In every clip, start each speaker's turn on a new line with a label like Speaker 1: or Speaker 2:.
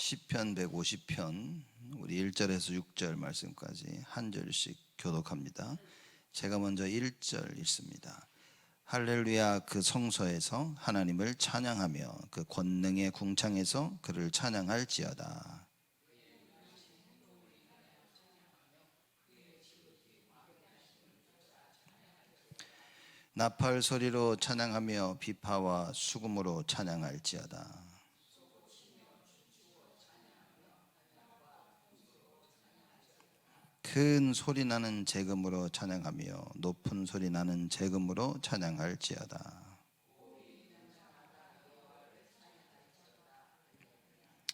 Speaker 1: 시편 150편 우리 1절에서 6절 말씀까지 한 절씩 교독합니다. 제가 먼저 1절 읽습니다. 할렐루야, 그 성소에서 하나님을 찬양하며 그 권능의 궁창에서 그를 찬양할지어다. 나팔 소리로 찬양하며 비파와 수금으로 찬양할지어다. 큰 소리 나는 재금으로 찬양하며 높은 소리 나는 재금으로 찬양할지어다.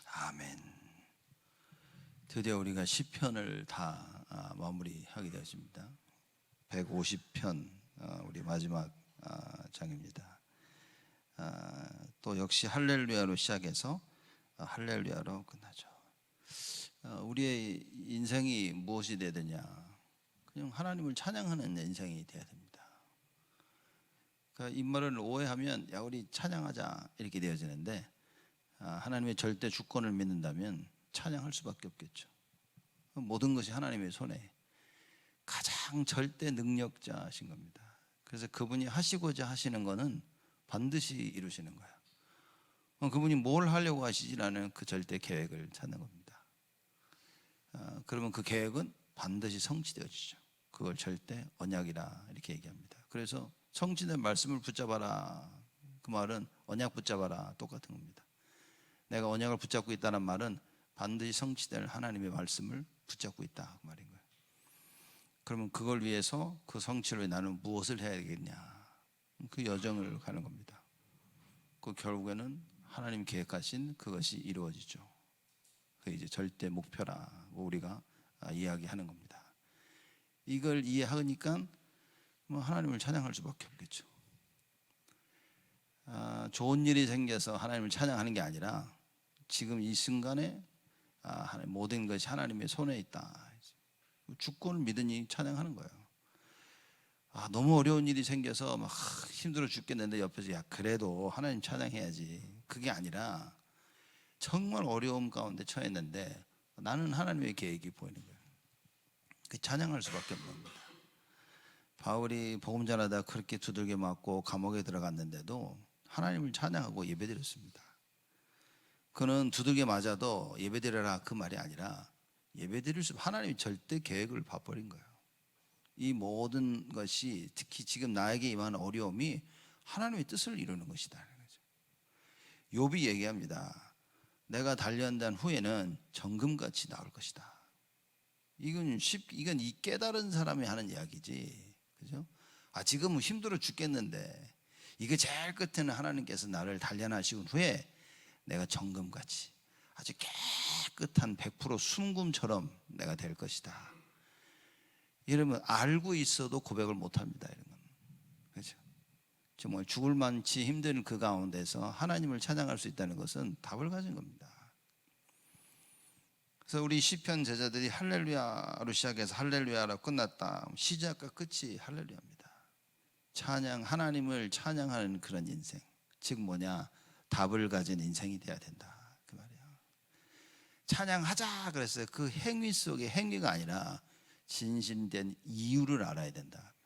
Speaker 1: 아멘. 드디어 우리가 시편을 다 마무리하게 되었습니다. 150편 우리 마지막 장입니다. 또 역시 할렐루야로 시작해서 할렐루야로 끝나죠. 우리의 인생이 무엇이 되야 되냐? 그냥 하나님을 찬양하는 인생이 되어야 됩니다. 그러니까 이 말을 오해하면 야 우리 찬양하자 이렇게 되어지는데 하나님의 절대 주권을 믿는다면 찬양할 수밖에 없겠죠. 모든 것이 하나님의 손에 가장 절대 능력자신 겁니다. 그래서 그분이 하시고자 하시는 것은 반드시 이루시는 거예요. 그분이 뭘 하려고 하시지라는 그 절대 계획을 찾는 겁니다. 그러면 그 계획은 반드시 성취되어지죠. 그걸 절대 언약이라 이렇게 얘기합니다. 그래서 성취된 말씀을 붙잡아라, 그 말은 언약 붙잡아라 똑같은 겁니다. 내가 언약을 붙잡고 있다는 말은 반드시 성취될 하나님의 말씀을 붙잡고 있다 그 말인 거예요. 그러면 그걸 위해서 그 성취를 위해 나는 무엇을 해야 되겠냐, 그 여정을 가는 겁니다. 그 결국에는 하나님 계획하신 그것이 이루어지죠. 그 이제 절대 목표라고 우리가 이야기하는 겁니다. 이걸 이해하니까 뭐 하나님을 찬양할 수밖에 없겠죠. 좋은 일이 생겨서 하나님을 찬양하는 게 아니라 지금 이 순간에 모든 것이 하나님의 손에 있다. 주권을 믿으니 찬양하는 거예요. 너무 어려운 일이 생겨서 막 힘들어 죽겠는데 옆에서 야 그래도 하나님 찬양해야지. 그게 아니라 정말 어려움 가운데 처했는데 나는 하나님의 계획이 보이는 거예요. 그 찬양할 수밖에 없는 겁니다. 바울이 복음 전하다 그렇게 두들겨 맞고 감옥에 들어갔는데도 하나님을 찬양하고 예배드렸습니다. 그는 두들겨 맞아도 예배드려라 그 말이 아니라 예배드릴 수 하나님이 절대 계획을 봐버린 거예요. 이 모든 것이 특히 지금 나에게 임하는 어려움이 하나님의 뜻을 이루는 것이다. 욥이 얘기합니다. 내가 단련된 후에는 정금같이 나올 것이다. 이건 이 깨달은 사람이 하는 이야기지, 그죠? 지금은 힘들어 죽겠는데 이게 제일 끝에는 하나님께서 나를 단련하시고 후에 내가 정금같이 아주 깨끗한 100% 순금처럼 내가 될 것이다. 이러면 알고 있어도 고백을 못합니다. 이런 건, 그렇죠? 정말 죽을 만치 힘든 그 가운데서 하나님을 찬양할 수 있다는 것은 답을 가진 겁니다. 그래서 우리 시편 제자들이 할렐루야로 시작해서 할렐루야로 끝났다. 시작과 끝이 할렐루야입니다. 찬양, 하나님을 찬양하는 그런 인생, 즉 뭐냐, 답을 가진 인생이 돼야 된다 그 말이에요. 찬양하자 그랬어요. 그 행위 속에 행위가 아니라 진심된 이유를 알아야 된다.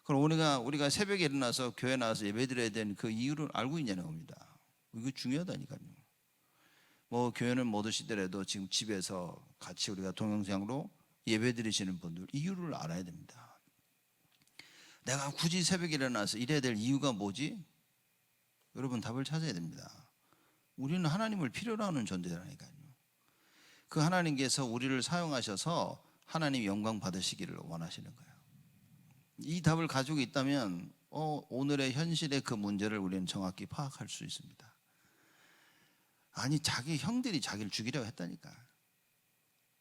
Speaker 1: 그럼 우리가 새벽에 일어나서 교회 나와서 예배드려야 되는 그 이유를 알고 있냐는 겁니다. 이거 중요하다니까요. 뭐 교회는 못 오시더라도 지금 집에서 같이 우리가 동영상으로 예배드리시는 분들 이유를 알아야 됩니다. 내가 굳이 새벽에 일어나서 이래야 될 이유가 뭐지? 여러분 답을 찾아야 됩니다. 우리는 하나님을 필요로 하는 존재라니까요. 그 하나님께서 우리를 사용하셔서 하나님 영광 받으시기를 원하시는 거예요. 이 답을 가지고 있다면 오늘의 현실의 그 문제를 우리는 정확히 파악할 수 있습니다. 아니 자기 형들이 자기를 죽이려고 했다니까.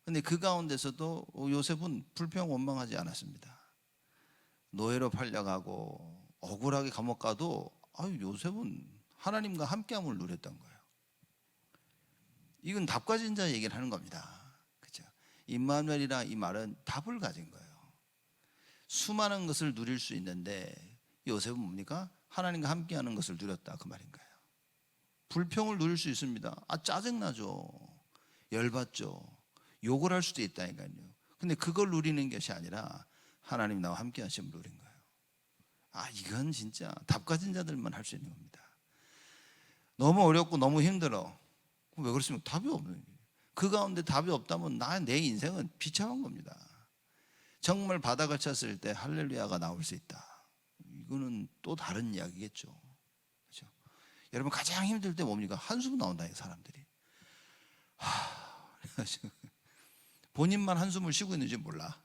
Speaker 1: 근데 그 가운데서도 요셉은 불평원망하지 않았습니다. 노예로 팔려가고 억울하게 감옥 가도 요셉은 하나님과 함께함을 누렸던 거예요. 이건 답 가진 자 얘기를 하는 겁니다. 그렇죠? 임마누엘이라 이 말은 답을 가진 거예요. 수많은 것을 누릴 수 있는데 요셉은 뭡니까? 하나님과 함께하는 것을 누렸다 그 말인 거예요. 불평을 누릴 수 있습니다. 짜증나죠. 열받죠. 욕을 할 수도 있다니까요. 근데 그걸 누리는 것이 아니라 하나님 나와 함께 하심을 누린 거예요. 이건 진짜 답 가진 자들만 할 수 있는 겁니다. 너무 어렵고 너무 힘들어. 왜 그렇습니까? 답이 없는 거예요. 그 가운데 답이 없다면 내 인생은 비참한 겁니다. 정말 바닥을 쳤을 때 할렐루야가 나올 수 있다. 이거는 또 다른 이야기겠죠. 그렇죠? 여러분 가장 힘들 때 뭡니까? 한숨 나온다, 사람들이. 본인만 한숨을 쉬고 있는지 몰라.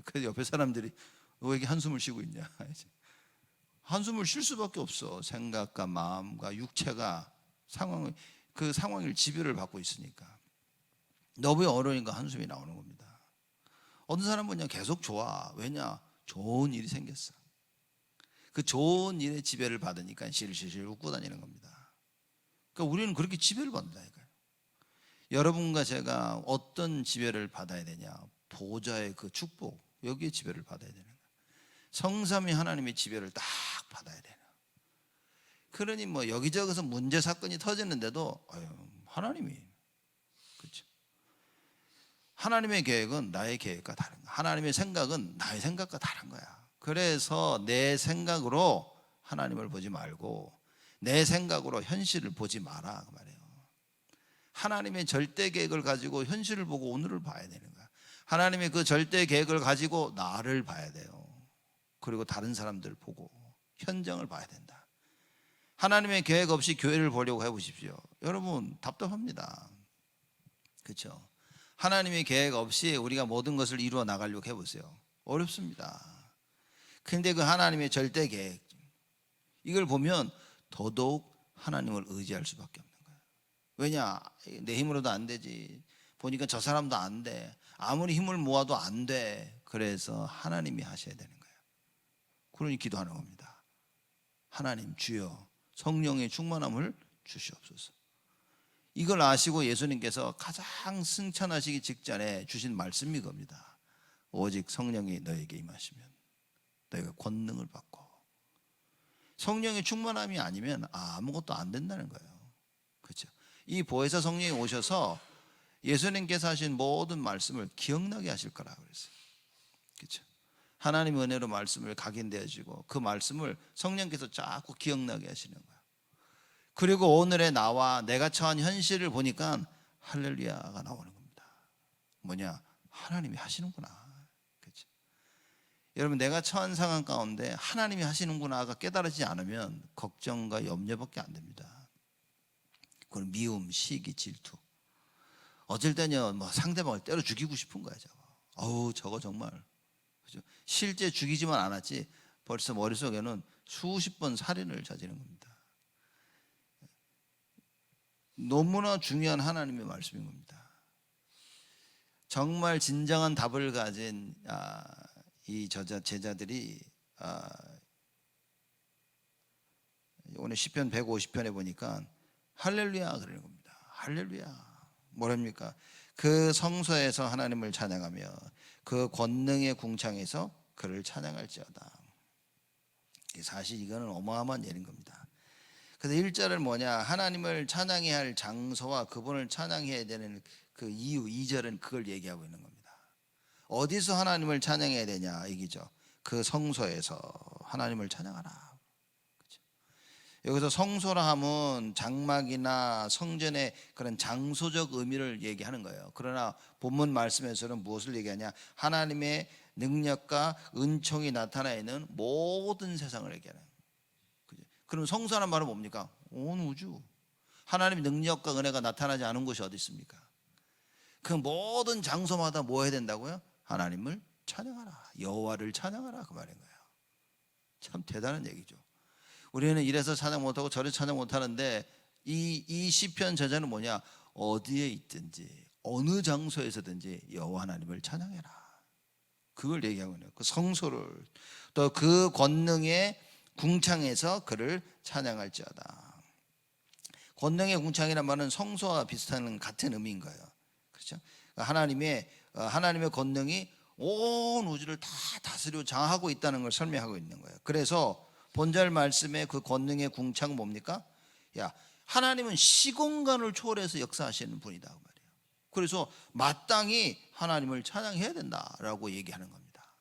Speaker 1: 그래서 옆에 사람들이 왜 이렇게 한숨을 쉬고 있냐. 한숨을 쉴 수밖에 없어. 생각과 마음과 육체가 그 상황을 지배를 받고 있으니까. 너무 어려우니까 한숨이 나오는 겁니다. 어떤 사람은 그냥 계속 좋아. 왜냐? 좋은 일이 생겼어. 그 좋은 일의 지배를 받으니까 실실실 웃고 다니는 겁니다. 그러니까 우리는 그렇게 지배를 받는다니까요. 여러분과 제가 어떤 지배를 받아야 되냐? 보좌의 그 축복, 여기에 지배를 받아야 되는 거예요. 성삼위 하나님의 지배를 딱 받아야 되는. 그러니 뭐 여기저기서 문제 사건이 터지는데도 하나님이, 그렇죠? 하나님의 계획은 나의 계획과 다른 거야. 하나님의 생각은 나의 생각과 다른 거야. 그래서 내 생각으로 하나님을 보지 말고 내 생각으로 현실을 보지 마라, 그 말이에요. 하나님의 절대 계획을 가지고 현실을 보고 오늘을 봐야 되는 거야. 하나님의 그 절대 계획을 가지고 나를 봐야 돼요. 그리고 다른 사람들 보고 현장을 봐야 된다. 하나님의 계획 없이 교회를 보려고 해보십시오. 여러분 답답합니다. 그렇죠? 하나님의 계획 없이 우리가 모든 것을 이루어 나가려고 해보세요. 어렵습니다. 그런데 그 하나님의 절대 계획, 이걸 보면 더더욱 하나님을 의지할 수밖에 없는 거예요. 왜냐? 내 힘으로도 안 되지. 보니까 저 사람도 안 돼. 아무리 힘을 모아도 안 돼. 그래서 하나님이 하셔야 되는 거예요. 그러니 기도하는 겁니다. 하나님 주여 성령의 충만함을 주시옵소서. 이걸 아시고 예수님께서 가장 승천하시기 직전에 주신 말씀이 겁니다. 오직 성령이 너에게 임하시면 너희가 권능을 받고. 성령의 충만함이 아니면 아무것도 안 된다는 거예요. 그렇죠? 이 보혜사 성령이 오셔서 예수님께서 하신 모든 말씀을 기억나게 하실 거라고 그랬어요. 그렇죠? 하나님 은혜로 말씀을 각인되어지고 그 말씀을 성령께서 자꾸 기억나게 하시는 거예요. 그리고 오늘의 나와 내가 처한 현실을 보니까 할렐루야가 나오는 겁니다. 뭐냐? 하나님이 하시는구나. 그렇죠? 여러분 내가 처한 상황 가운데 하나님이 하시는구나가 깨달아지지 않으면 걱정과 염려밖에 안 됩니다. 그건 미움, 시기, 질투. 어쩔 때는 뭐 상대방을 때려 죽이고 싶은 거야. 저거 정말. 그렇죠? 실제 죽이지만 않았지 벌써 머릿속에는 수십 번 살인을 저지른 겁니다. 너무나 중요한 하나님의 말씀인 겁니다. 정말 진정한 답을 가진 이 제자들이 오늘 시편 150편에 보니까 할렐루야 그러는 겁니다. 할렐루야. 뭐랍니까? 그 성소에서 하나님을 찬양하며 그 권능의 궁창에서 그를 찬양할지어다. 사실 이거는 어마어마한 예인 겁니다. 그래서 1절은 뭐냐? 하나님을 찬양해야 할 장소와 그분을 찬양해야 되는 그 이유, 2절은 그걸 얘기하고 있는 겁니다. 어디서 하나님을 찬양해야 되냐 얘기죠. 그 성소에서 하나님을 찬양하라. 그렇죠? 여기서 성소라 함은 장막이나 성전의 그런 장소적 의미를 얘기하는 거예요. 그러나 본문 말씀에서는 무엇을 얘기하냐? 하나님의 능력과 은총이 나타나 있는 모든 세상을 얘기하는 거예요. 그럼 성소라는 말은 뭡니까? 온 우주. 하나님의 능력과 은혜가 나타나지 않은 곳이 어디 있습니까? 그 모든 장소마다 뭐 해야 된다고요? 하나님을 찬양하라. 여호와를 찬양하라. 그 말인 거예요. 참 대단한 얘기죠. 우리는 이래서 찬양 못하고 저래서 찬양 못하는데 이 시편 저자는 뭐냐? 어디에 있든지 어느 장소에서든지 여호와 하나님을 찬양해라. 그걸 얘기하고 있는 거예요. 그 성소를 또 그 권능의 궁창에서 그를 찬양할지어다. 권능의 궁창이란 말은 성소와 비슷한 같은 의미인 거예요. 그렇죠? 하나님의 권능이 온 우주를 다 다스리고 장하고 있다는 걸 설명하고 있는 거예요. 그래서 본절 말씀의 그 권능의 궁창은 뭡니까? 야, 하나님은 시공간을 초월해서 역사하시는 분이다 그 말이에요. 그래서 마땅히 하나님을 찬양해야 된다라고 얘기하는 겁니다.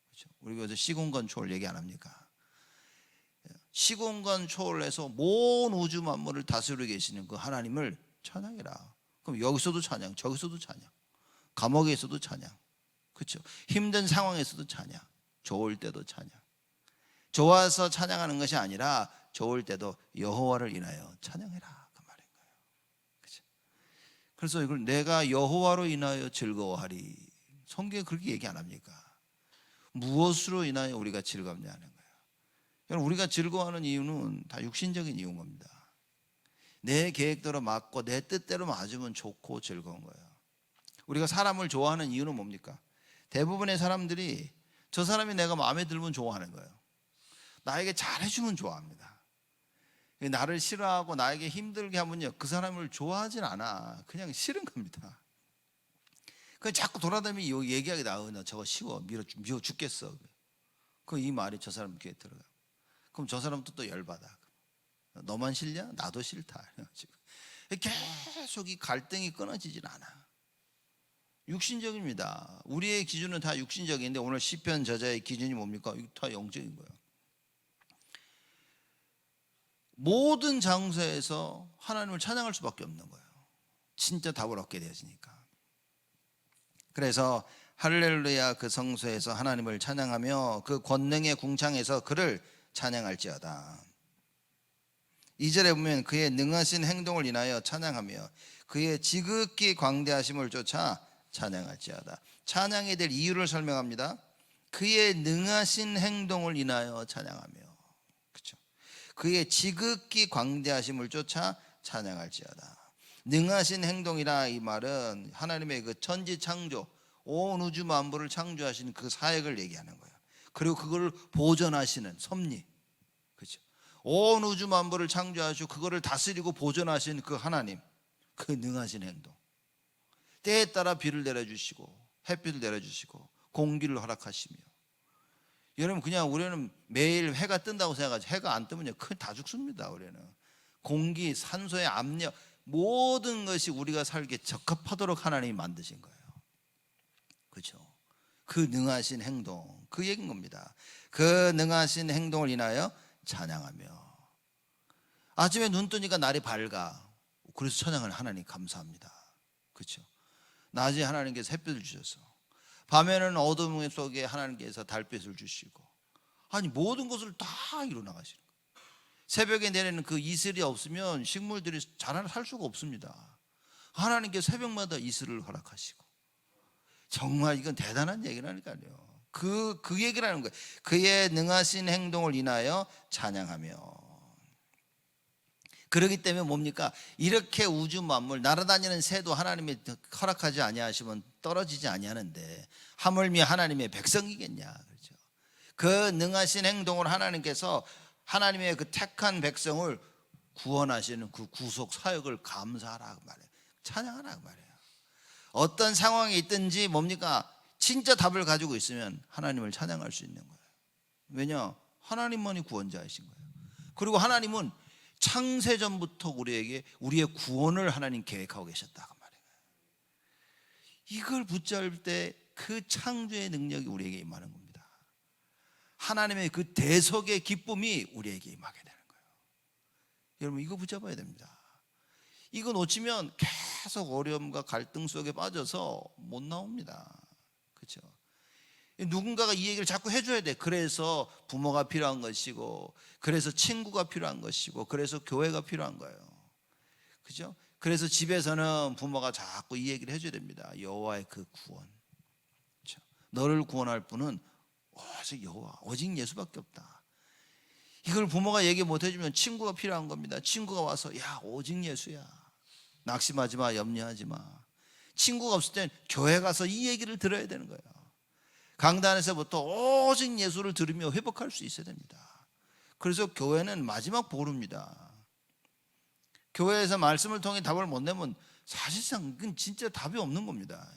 Speaker 1: 그렇죠? 우리가 그래서 시공간 초월 얘기 안 합니까? 시공간 초월해서 모든 우주 만물을 다스리고 계시는 그 하나님을 찬양해라. 그럼 여기서도 찬양, 저기서도 찬양, 감옥에서도 찬양, 그렇죠? 힘든 상황에서도 찬양, 좋을 때도 찬양. 좋아서 찬양하는 것이 아니라 좋을 때도 여호와를 인하여 찬양해라 그 말인 거예요. 그렇죠? 그래서 이걸 내가 여호와로 인하여 즐거워하리. 성경에 그렇게 얘기 안 합니까? 무엇으로 인하여 우리가 즐겁냐 하는 거예요. 여러분, 우리가 즐거워하는 이유는 다 육신적인 이유인 겁니다. 내 계획대로 맞고 내 뜻대로 맞으면 좋고 즐거운 거예요. 우리가 사람을 좋아하는 이유는 뭡니까? 대부분의 사람들이 저 사람이 내가 마음에 들면 좋아하는 거예요. 나에게 잘해주면 좋아합니다. 나를 싫어하고 나에게 힘들게 하면요, 그 사람을 좋아하진 않아. 그냥 싫은 겁니다. 그 자꾸 돌아다니면 얘기하게 나오나 저거 쉬워, 미워 죽겠어. 그 이 말이 저 사람 귀에 들어가. 그럼 저 사람도 또 열받아. 너만 싫냐? 나도 싫다. 계속 이 갈등이 끊어지질 않아. 육신적입니다. 우리의 기준은 다 육신적인데 오늘 시편 저자의 기준이 뭡니까? 다 영적인 거예요. 모든 장소에서 하나님을 찬양할 수밖에 없는 거예요. 진짜 답을 얻게 되어지니까. 그래서 할렐루야 그 성소에서 하나님을 찬양하며 그 권능의 궁창에서 그를 찬양할지어다. 2절에 보면 그의 능하신 행동을 인하여 찬양하며 그의 지극히 광대하심을 쫓아 찬양할지어다. 찬양해야 될 이유를 설명합니다. 그의 능하신 행동을 인하여 찬양하며, 그렇죠? 그의 지극히 광대하심을 쫓아 찬양할지어다. 능하신 행동이라 이 말은 하나님의 그 천지 창조, 온 우주 만물을 창조하신 그 사역을 얘기하는 거예요. 그리고 그걸 보존하시는 섭리, 그렇죠? 온 우주 만물을 창조하시고 그거를 다스리고 보존하신 그 하나님, 그 능하신 행동. 때에 따라 비를 내려주시고 햇빛을 내려주시고 공기를 허락하시며. 여러분, 그냥 우리는 매일 해가 뜬다고 생각하지, 해가 안 뜨면요 다 죽습니다. 우리는 공기, 산소의 압력, 모든 것이 우리가 살기에 적합하도록 하나님이 만드신 거예요. 그렇죠? 그 능하신 행동, 그 얘기인 겁니다. 그 능하신 행동을 인하여 찬양하며. 아침에 눈 뜨니까 날이 밝아. 그래서 찬양을 하나님 감사합니다. 그렇죠? 낮에 하나님께서 햇빛을 주셔서, 밤에는 어둠 속에 하나님께서 달빛을 주시고, 아니 모든 것을 다 이루어나가시는 거예요. 새벽에 내리는 그 이슬이 없으면 식물들이 잘 살 수가 없습니다. 하나님께서 새벽마다 이슬을 허락하시고. 정말 이건 대단한 얘기라니까요. 그 얘기를 하는 거예요. 그의 능하신 행동을 인하여 찬양하며. 그렇기 때문에 뭡니까? 이렇게 우주 만물 날아다니는 새도 하나님이 허락하지 아니하시면 떨어지지 아니하는데 하물며 하나님의 백성이겠냐, 그렇죠? 그 능하신 행동을 하나님께서 하나님의 그 택한 백성을 구원하시는 그 구속 사역을 감사하라 그 말이에요. 찬양하라 그 말이에요. 어떤 상황에 있든지 뭡니까? 진짜 답을 가지고 있으면 하나님을 찬양할 수 있는 거예요. 왜냐? 하나님만이 구원자이신 거예요. 그리고 하나님은 창세전부터 우리에게 우리의 구원을 하나님 계획하고 계셨다고 말이에요. 이걸 붙잡을 때 그 창조의 능력이 우리에게 임하는 겁니다. 하나님의 그 대속의 기쁨이 우리에게 임하게 되는 거예요. 여러분, 이거 붙잡아야 됩니다. 이거 놓치면 계속 어려움과 갈등 속에 빠져서 못 나옵니다. 그렇죠? 누군가가 이 얘기를 자꾸 해줘야 돼. 그래서 부모가 필요한 것이고, 그래서 친구가 필요한 것이고, 그래서 교회가 필요한 거예요. 그죠? 그래서 집에서는 부모가 자꾸 이 얘기를 해줘야 됩니다. 여호와의 그 구원. 그렇죠? 너를 구원할 분은 오직 여호와, 오직 예수밖에 없다. 이걸 부모가 얘기 못 해주면 친구가 필요한 겁니다. 친구가 와서 야, 오직 예수야. 낙심하지 마, 염려하지 마. 친구가 없을 땐 교회 가서 이 얘기를 들어야 되는 거예요. 강단에서부터 오직 예수를 들으며 회복할 수 있어야 됩니다. 그래서 교회는 마지막 보루입니다. 교회에서 말씀을 통해 답을 못 내면 사실상 그건 진짜 답이 없는 겁니다.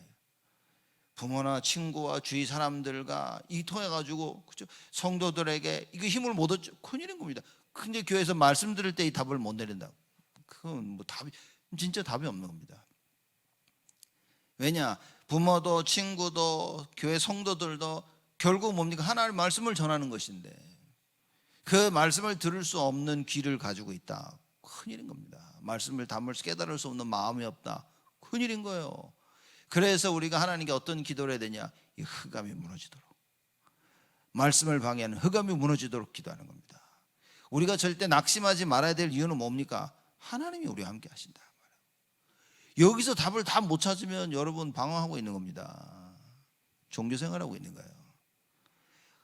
Speaker 1: 부모나 친구와 주위 사람들과 이 통해 가지고, 그렇죠? 성도들에게 이거 힘을 못 얻죠. 큰일인 겁니다. 근데 교회에서 말씀 들을 때 이 답을 못 내린다. 그건 뭐 진짜 답이 없는 겁니다. 왜냐? 부모도 친구도 교회 성도들도 결국 뭡니까? 하나님의 말씀을 전하는 것인데 그 말씀을 들을 수 없는 귀를 가지고 있다. 큰일인 겁니다. 말씀을 담을 수 깨달을 수 없는 마음이 없다. 큰일인 거예요. 그래서 우리가 하나님께 어떤 기도를 해야 되냐? 이 흑암이 무너지도록, 말씀을 방해하는 흑암이 무너지도록 기도하는 겁니다. 우리가 절대 낙심하지 말아야 될 이유는 뭡니까? 하나님이 우리와 함께 하신다. 여기서 답을 다 못 찾으면 여러분 방황하고 있는 겁니다. 종교생활하고 있는 거예요.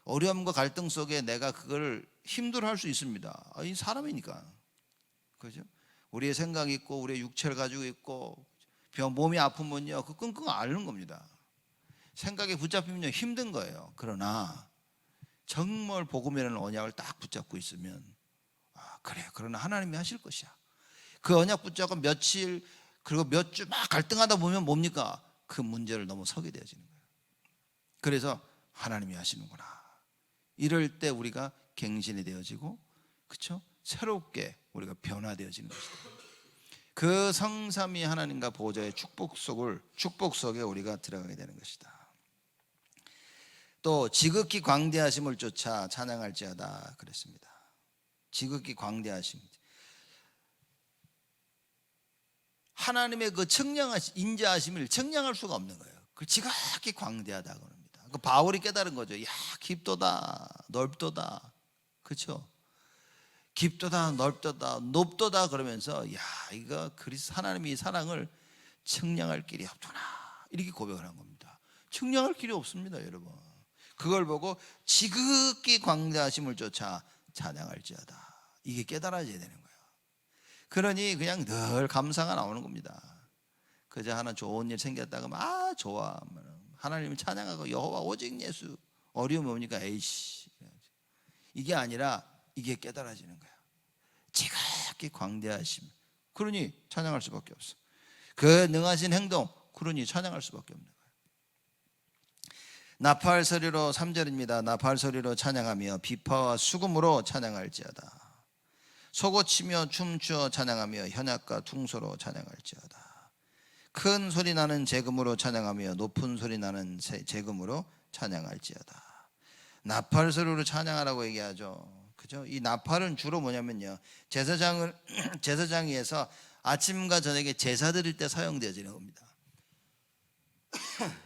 Speaker 1: 어려움과 갈등 속에 내가 그걸 힘들어할 수 있습니다. 이 사람이니까. 그죠? 우리의 생각이 있고 우리의 육체를 가지고 있고 몸이 아프면요 그 끙끙 앓는 겁니다. 생각에 붙잡히면 힘든 거예요. 그러나 정말 복음이라는 언약을 딱 붙잡고 있으면 그래, 그러나 하나님이 하실 것이야. 그 언약 붙잡고 며칠 그리고 몇 주 막 갈등하다 보면 뭡니까? 그 문제를 넘어서게 되어지는 거예요. 그래서 하나님이 하시는구나. 이럴 때 우리가 갱신이 되어지고, 그렇죠? 새롭게 우리가 변화되어지는 것이다. 그 성삼위 하나님과 보좌의 축복 속에 우리가 들어가게 되는 것이다. 또 지극히 광대하심을 쫓아 찬양할지어다 그랬습니다. 지극히 광대하심, 하나님의 그 청량하심, 인자하심을 청량할 수가 없는 거예요. 그 지극히 광대하다고 합니다. 그 바울이 깨달은 거죠. 야, 깊도다, 넓도다, 그렇죠? 깊도다, 넓도다, 높도다 그러면서 야, 이거 그리스도 하나님이 사랑을 청량할 길이 없구나 이렇게 고백을 한 겁니다. 청량할 길이 없습니다, 여러분. 그걸 보고 지극히 광대하심을 쫓아 찬양할지어다. 이게 깨달아져야 되는 거예요. 그러니 그냥 늘 감사가 나오는 겁니다. 그저 하나 좋은 일 생겼다가 막 좋아, 하나님을 찬양하고 여호와 오직 예수. 어려움이 뭡니까? 에이씨. 이게 아니라 이게 깨달아지는 거야. 지극히 광대하심. 그러니 찬양할 수밖에 없어. 그 능하신 행동. 그러니 찬양할 수밖에 없는 거야. 나팔 소리로 3절입니다. 나팔 소리로 찬양하며 비파와 수금으로 찬양할지어다. 소고치며 춤추어 찬양하며 현악과 퉁소로 찬양할지어다. 큰 소리 나는 제금으로 찬양하며 높은 소리 나는 제금으로 찬양할지어다. 나팔 소리로 찬양하라고 얘기하죠. 그죠? 이 나팔은 주로 뭐냐면요, 제사장에서 아침과 저녁에 제사 드릴 때 사용되어지는 겁니다.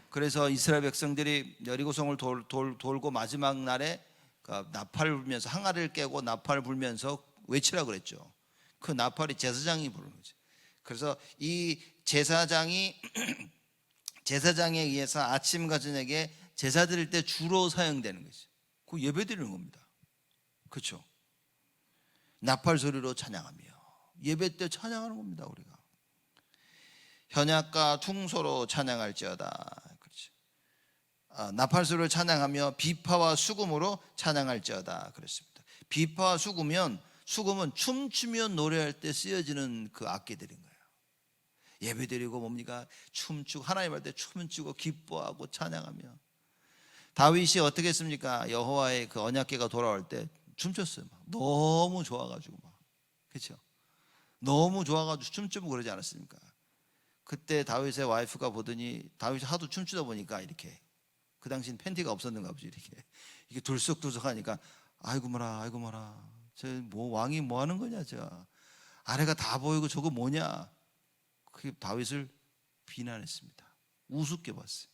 Speaker 1: 그래서 이스라엘 백성들이 여리고성을 돌고 마지막 날에 나팔을 불면서 항아리를 깨고 나팔을 불면서 외치라고 그랬죠. 그 나팔이 제사장이 부르는 거죠. 그래서 이 제사장에 의해서 아침과 저녁에 제사 드릴 때 주로 사용되는 거죠. 그 예배 드리는 겁니다. 그렇죠? 나팔 소리로 찬양하며 예배 때 찬양하는 겁니다. 우리가 현악과 퉁소로 찬양할지어다. 그렇죠? 나팔 소리로 찬양하며 비파와 수금으로 찬양할지어다 그랬습니다. 비파와 수금은 춤추며 노래할 때 쓰여지는 그 악기들인 거예요. 예배드리고 뭡니까? 춤추고 하나님 할 때 춤추고 기뻐하고 찬양하며. 다윗이 어떻게 했습니까? 여호와의 그 언약궤가 돌아올 때 춤췄어요. 막. 너무 좋아가지고 막. 그렇죠? 너무 좋아가지고 춤추고 그러지 않았습니까? 그때 다윗의 와이프가 보더니 다윗이 하도 춤추다 보니까 이렇게, 그 당시엔 팬티가 없었는가 보지, 이게 들썩들썩하니까 아이고 뭐라 저 뭐 왕이 뭐 하는 거냐, 저 아래가 다 보이고 저거 뭐냐. 그 다윗을 비난했습니다. 우습게 봤어요.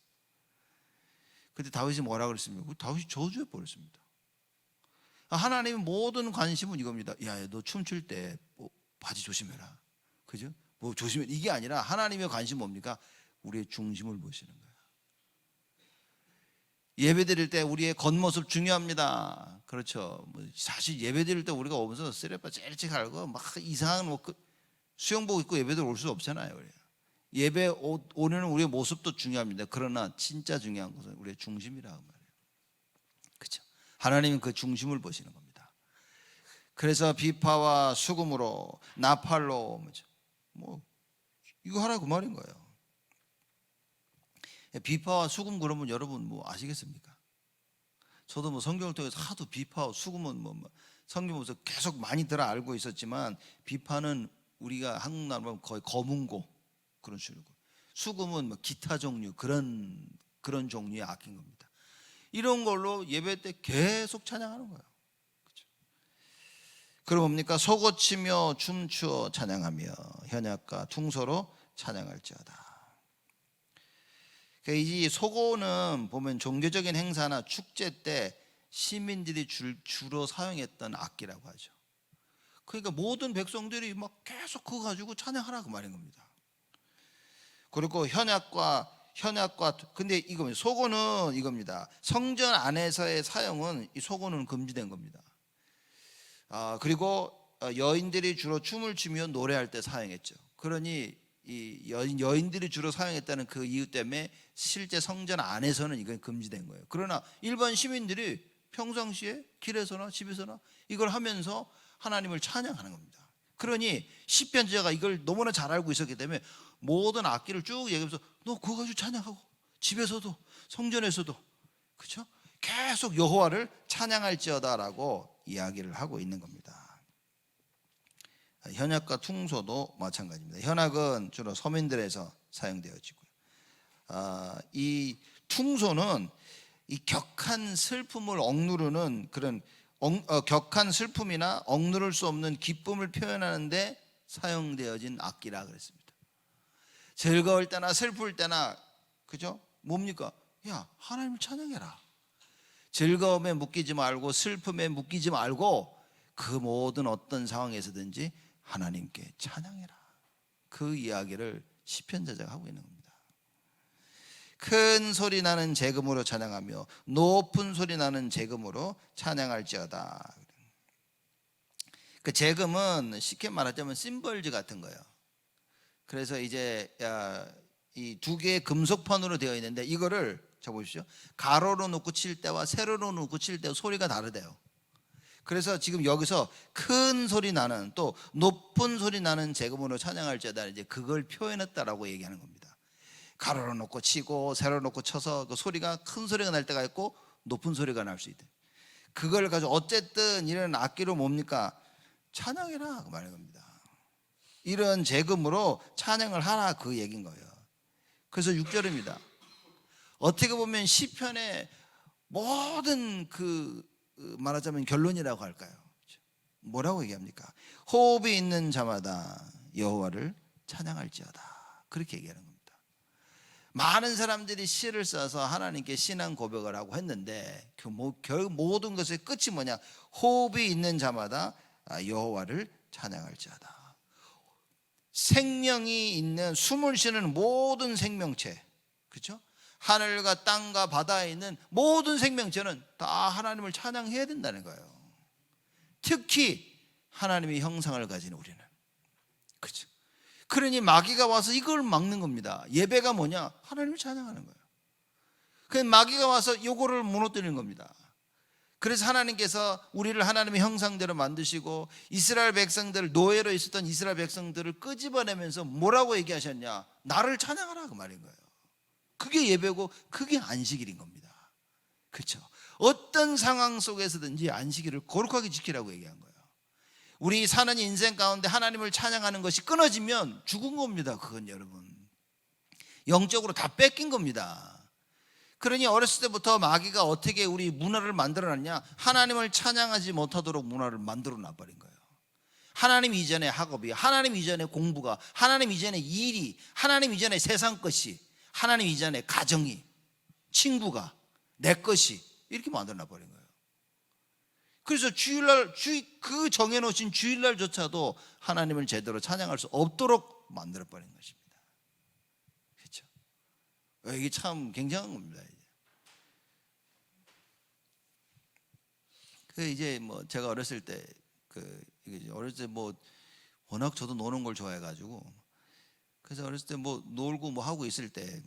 Speaker 1: 그때 다윗이 뭐라 그랬습니까? 다윗이 저주해 버렸습니다. 하나님의 모든 관심은 이겁니다. 야, 너 춤출 때 바지 조심해라. 그죠? 뭐 조심해. 이게 아니라 하나님의 관심은 뭡니까? 우리의 중심을 보시는 거예요. 예배 드릴 때 우리의 겉모습 중요합니다. 그렇죠? 사실 예배 드릴 때 우리가 오면서 쓰레빠 찔찔 갈고 막 이상한 수영복 입고 예배들 올 수 없잖아요. 예배 오는 우리의 모습도 중요합니다. 그러나 진짜 중요한 것은 우리의 중심이라고 말해요. 그렇죠? 하나님은 그 중심을 보시는 겁니다. 그래서 비파와 수금으로 나팔로 뭐 이거 하라고 말인 거예요. 비파와 수금 그러면 여러분 뭐 아시겠습니까? 저도 뭐 성경을 통해서 하도 비파와 수금은 뭐 성경 보면서 계속 많이들 알고 있었지만 비파는 우리가 한국 나라 보면 거의 거문고 그런 식이고, 수금은 뭐 기타 종류 그런 종류의 악기인 겁니다. 이런 걸로 예배 때 계속 찬양하는 거예요. 그렇죠? 그럼 뭡니까? 소고치며 춤추어 찬양하며 현악과 퉁소로 찬양할지어다. 이 소고는 보면 종교적인 행사나 축제 때 시민들이 주로 사용했던 악기라고 하죠. 그러니까 모든 백성들이 막 계속 그거 가지고 찬양하라고 말인 겁니다. 그리고 현악과 근데 이겁니다. 소고는 이겁니다. 성전 안에서의 사용은 이 소고는 금지된 겁니다. 그리고 여인들이 주로 춤을 추며 노래할 때 사용했죠. 그러니 이 여인들이 주로 사용했다는 그 이유 때문에 실제 성전 안에서는 이건 금지된 거예요. 그러나 일반 시민들이 평상시에 길에서나 집에서나 이걸 하면서 하나님을 찬양하는 겁니다. 그러니 시편 저자가 이걸 너무나 잘 알고 있었기 때문에 모든 악기를 쭉 얘기하면서 너 그거 가지고 찬양하고 집에서도 성전에서도, 그렇죠? 계속 여호와를 찬양할지어다라고 이야기를 하고 있는 겁니다. 현악과 퉁소도 마찬가지입니다. 현악은 주로 서민들에서 사용되어지고요. 이 퉁소는 이 격한 슬픔을 억누르는 그런 격한 슬픔이나 억누를 수 없는 기쁨을 표현하는데 사용되어진 악기라 그랬습니다. 즐거울 때나 슬플 때나, 그죠? 뭡니까? 야, 하나님을 찬양해라. 즐거움에 묶이지 말고 슬픔에 묶이지 말고 그 모든 어떤 상황에서든지 하나님께 찬양해라. 그 이야기를 시편 저자가 하고 있는 겁니다. 큰 소리 나는 재금으로 찬양하며 높은 소리 나는 재금으로 찬양할지어다. 그 재금은 쉽게 말하자면 심벌즈 같은 거예요. 그래서 이제 이 두 개의 금속판으로 되어 있는데 이거를 자 보십시오. 가로로 놓고 칠 때와 세로로 놓고 칠 때 소리가 다르대요. 그래서 지금 여기서 큰 소리 나는 또 높은 소리 나는 재금으로 찬양할지어다, 이제 그걸 표현했다라고 얘기하는 겁니다. 가로로 놓고 치고 세로로 놓고 쳐서 그 소리가 큰 소리가 날 때가 있고 높은 소리가 날 수 있대. 그걸 가지고 어쨌든 이런 악기로 뭡니까? 찬양해라 그 말인 겁니다. 이런 재금으로 찬양을 하라 그 얘기인 거예요. 그래서 6절입니다. 어떻게 보면 시편의 모든 그 말하자면 결론이라고 할까요? 뭐라고 얘기합니까? 호흡이 있는 자마다 여호와를 찬양할지어다, 그렇게 얘기하는 겁니다. 많은 사람들이 시를 써서 하나님께 신앙 고백을 하고 했는데 결국 모든 것의 끝이 뭐냐? 호흡이 있는 자마다 여호와를 찬양할지어다. 생명이 있는 숨을 쉬는 모든 생명체, 그렇죠? 하늘과 땅과 바다에 있는 모든 생명체는 다 하나님을 찬양해야 된다는 거예요. 특히 하나님의 형상을 가진 우리는, 그렇죠? 그러니 마귀가 와서 이걸 막는 겁니다. 예배가 뭐냐? 하나님을 찬양하는 거예요. 그 마귀가 와서 이거를 무너뜨리는 겁니다. 그래서 하나님께서 우리를 하나님의 형상대로 만드시고 이스라엘 백성들, 노예로 있었던 이스라엘 백성들을 끄집어내면서 뭐라고 얘기하셨냐? 나를 찬양하라 그 말인 거예요. 그게 예배고 그게 안식일인 겁니다. 그렇죠? 어떤 상황 속에서든지 안식일을 거룩하게 지키라고 얘기한 거예요. 우리 사는 인생 가운데 하나님을 찬양하는 것이 끊어지면 죽은 겁니다. 그건 여러분 영적으로 다 뺏긴 겁니다. 그러니 어렸을 때부터 마귀가 어떻게 우리 문화를 만들어놨냐? 하나님을 찬양하지 못하도록 문화를 만들어 놔버린 거예요. 하나님 이전에 학업이, 하나님 이전에 공부가, 하나님 이전에 일이, 하나님 이전에 세상 것이, 하나님 이전에 가정이, 친구가, 내 것이, 이렇게 만들어 놔버린 거예요. 그래서 주일날 그 정해놓으신 주일날조차도 하나님을 제대로 찬양할 수 없도록 만들어버린 것입니다. 그렇죠? 이게 참 굉장한 겁니다. 이제 뭐 제가 어렸을 때 뭐 워낙 저도 노는 걸 좋아해가지고, 그래서 어렸을 때 뭐 놀고 뭐 하고 있을 때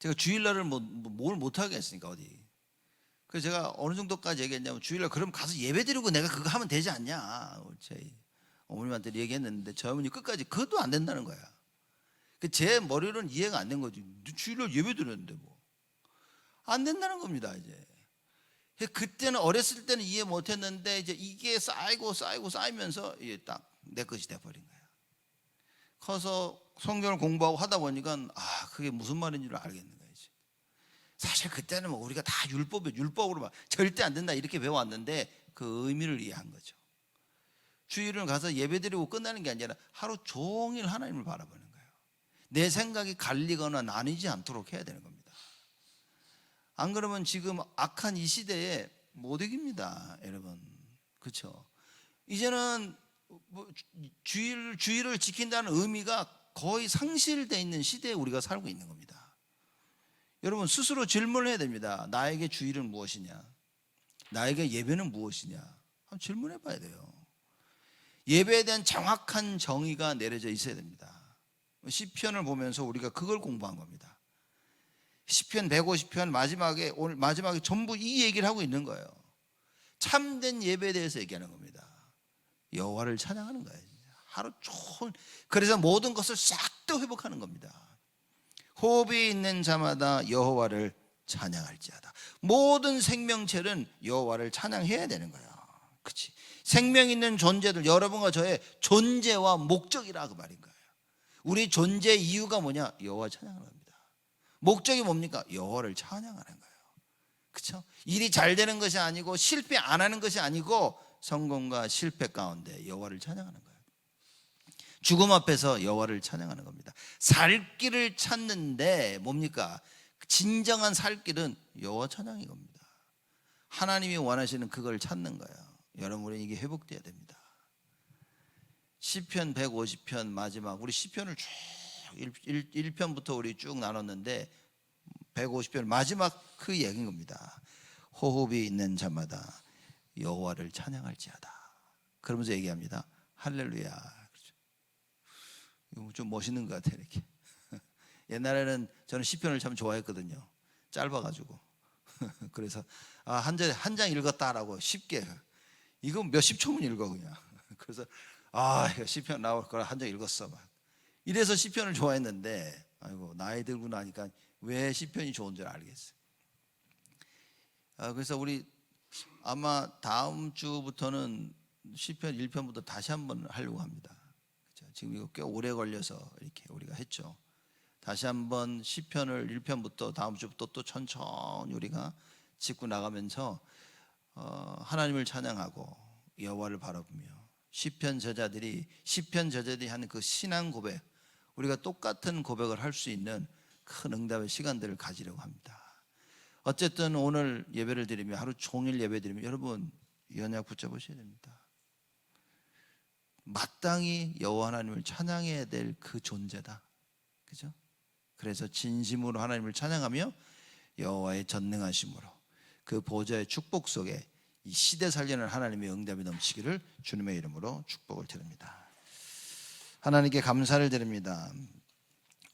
Speaker 1: 제가 주일날을 뭘 못하게 했으니까 어디. 그래서 제가 어느 정도까지 얘기했냐면, 주일날 그럼 가서 예배 드리고 내가 그거 하면 되지 않냐, 저희 어머님한테 얘기했는데 저희 어머니 끝까지 그것도 안 된다는 거야. 제 머리로는 이해가 안 된 거지. 주일날 예배 드렸는데 뭐 안 된다는 겁니다. 이제 그때는 어렸을 때는 이해 못했는데 이제 이게 쌓이면서 이게 딱 내 것이 돼버린 거예요. 커서 성경을 공부하고 하다 보니까 그게 무슨 말인 줄 알겠는 거예요. 사실 그때는 뭐 우리가 다 율법으로 막 절대 안 된다 이렇게 배워왔는데 그 의미를 이해한 거죠. 주일은 가서 예배드리고 끝나는 게 아니라 하루 종일 하나님을 바라보는 거예요. 내 생각이 갈리거나 나뉘지 않도록 해야 되는 겁니다. 안 그러면 지금 악한 이 시대에 못 이깁니다, 여러분. 그렇죠? 이제는 뭐 주일을 지킨다는 의미가 거의 상실되어 있는 시대에 우리가 살고 있는 겁니다. 여러분 스스로 질문을 해야 됩니다. 나에게 주일은 무엇이냐? 나에게 예배는 무엇이냐? 한번 질문해 봐야 돼요. 예배에 대한 정확한 정의가 내려져 있어야 됩니다. 시편을 보면서 우리가 그걸 공부한 겁니다. 시편 150편 오늘 마지막에 전부 이 얘기를 하고 있는 거예요. 참된 예배에 대해서 얘기하는 겁니다. 여호와를 찬양하는 거예요. 하루 종일. 그래서 모든 것을 싹 다 회복하는 겁니다. 호흡이 있는 자마다 여호와를 찬양할지어다. 모든 생명체는 여호와를 찬양해야 되는 거예요. 그렇지? 생명 있는 존재들, 여러분과 저의 존재와 목적이라 그 말인 거예요. 우리 존재 이유가 뭐냐? 여호와 찬양하는 겁니다. 목적이 뭡니까? 여호와를 찬양하는 거예요. 그렇죠? 일이 잘 되는 것이 아니고 실패 안 하는 것이 아니고 성공과 실패 가운데 여호와를 찬양하는 거예요. 죽음 앞에서 여호와를 찬양하는 겁니다. 살 길을 찾는데 뭡니까? 진정한 살 길은 여호와 찬양인 겁니다. 하나님이 원하시는 그걸 찾는 거예요. 여러분 우리 이게 회복돼야 됩니다. 시편 150편 마지막 우리 시편을 쭉 1편부터 우리 쭉 나눴는데 150편 마지막 그 얘기인 겁니다. 호흡이 있는 자마다 여호와를 찬양할지어다. 그러면서 얘기합니다. 할렐루야. 그렇죠? 이거 좀 멋있는 것 같아요. 이렇게. 옛날에는 저는 시편을 참 좋아했거든요. 짧아가지고. 그래서 한 장 읽었다라고 쉽게 이거 몇십 초면 읽어 그냥. 그래서 이거 시편 나올 거라 한 장 읽었어 막. 이래서 시편을 좋아했는데 아이고 나이 들고 나니까 왜 시편이 좋은 줄 알겠어요. 그래서 우리 아마 다음 주부터는 시편 1편부터 다시 한번 하려고 합니다. 그렇죠? 지금 이거 꽤 오래 걸려서 이렇게 우리가 했죠. 다시 한번 시편을 1편부터 다음 주부터 또 천천히 우리가 짚고 나가면서 하나님을 찬양하고 여호와를 바라보며 시편 저자들이 하는 그 신앙 고백, 우리가 똑같은 고백을 할 수 있는 큰 응답의 시간들을 가지려고 합니다. 어쨌든 오늘 예배를 드리며 하루 종일 예배 드리며 여러분 연약 붙잡으셔야 됩니다. 마땅히 여호와 하나님을 찬양해야 될 그 존재다. 그죠? 그래서 진심으로 하나님을 찬양하며 여호와의 전능하심으로 그 보좌의 축복 속에 이 시대 살리는 하나님의 응답이 넘치기를 주님의 이름으로 축복을 드립니다. 하나님께 감사를 드립니다.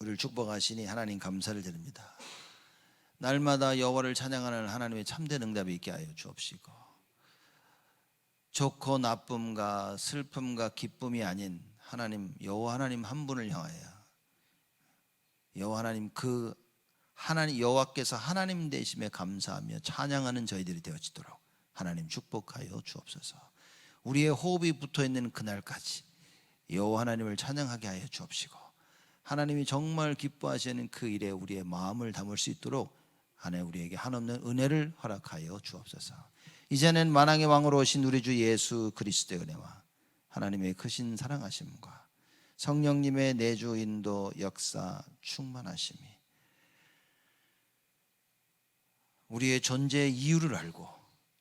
Speaker 1: 우리를 축복하시니 하나님 감사를 드립니다. 날마다 여호와를 찬양하는 하나님의 참된 응답이 있게 하여 주옵시고, 좋고 나쁨과 슬픔과 기쁨이 아닌 하나님 여호와 하나님 한 분을 향하여 여호와 하나님 여호와께서 하나님 되심에 감사하며 찬양하는 저희들이 되어지도록 하나님 축복하여 주옵소서. 우리의 호흡이 붙어있는 그날까지 여호와 하나님을 찬양하게 하여 주옵시고, 하나님이 정말 기뻐하시는 그 일에 우리의 마음을 담을 수 있도록 하나님 우리에게 한없는 은혜를 허락하여 주옵소서. 이제는 만왕의 왕으로 오신 우리 주 예수 그리스도의 은혜와 하나님의 크신 사랑하심과 성령님의 내주 인도 역사 충만하심이 우리의 존재의 이유를 알고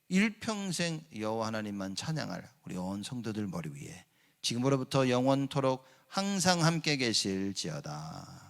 Speaker 1: 일평생 여호와 하나님만 찬양할 우리 온 성도들 머리 위에 지금으로부터 영원토록 항상 함께 계실지어다.